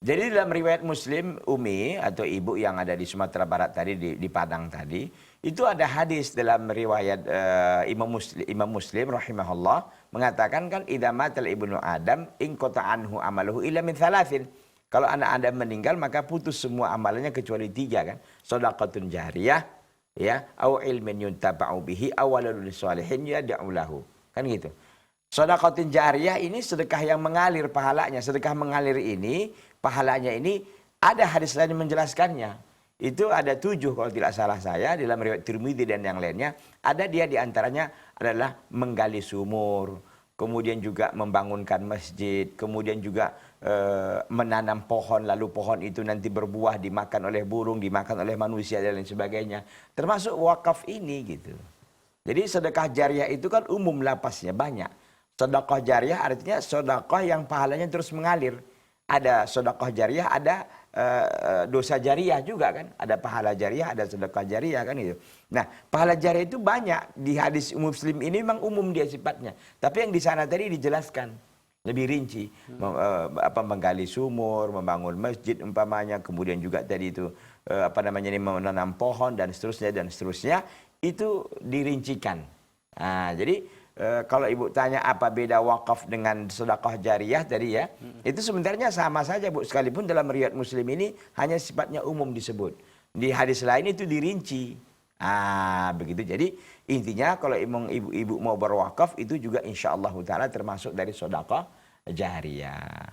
Jadi dalam riwayat Muslim, Umi atau ibu yang ada di Sumatera Barat tadi, di Padang tadi, itu ada hadis dalam riwayat Imam Muslim rahimahullah mengatakan kan idza matal ibnu Adam in qata anhu amaluhu illa min thalathin. Kalau anak Adam meninggal maka putus semua amalannya kecuali tiga kan. Shadaqatun jariyah, ya, au ilmin yuntaba'u bihi aw waladun shalihin yad'u lahu. Kan gitu. Shadaqatun jariyah ini sedekah yang mengalir pahalanya. Sedekah mengalir ini, pahalanya ini ada hadis lain yang menjelaskannya. Itu ada 7 kalau tidak salah saya dalam riwayat Tirmidzi dan yang lainnya. Ada dia diantaranya adalah menggali sumur, kemudian juga membangunkan masjid, kemudian juga menanam pohon, lalu pohon itu nanti berbuah dimakan oleh burung, dimakan oleh manusia dan lain sebagainya. Termasuk wakaf ini gitu. Jadi sedekah jariah itu kan umum lapasnya banyak. Sedekah jariah artinya sedekah yang pahalanya terus mengalir. Ada sedekah jariah, ada dosa jariah juga kan. Ada pahala jariah, ada sedekah jariah kan itu. Nah, pahala jariah itu banyak. Di hadis Muslim ini memang umum dia sifatnya. Tapi yang di sana tadi dijelaskan lebih rinci. Menggali sumur, membangun masjid umpamanya, kemudian juga tadi itu menanam pohon dan seterusnya itu dirincikan. Nah, jadi kalau ibu tanya apa beda wakaf dengan sedekah jariyah tadi ya, itu sebenarnya sama saja Bu, sekalipun dalam riwayat Muslim ini hanya sifatnya umum disebut. Di hadis lain itu dirinci. Begitu. Jadi intinya kalau ibu-ibu mau berwakaf itu juga insya Allah taala termasuk dari sedekah jariyah.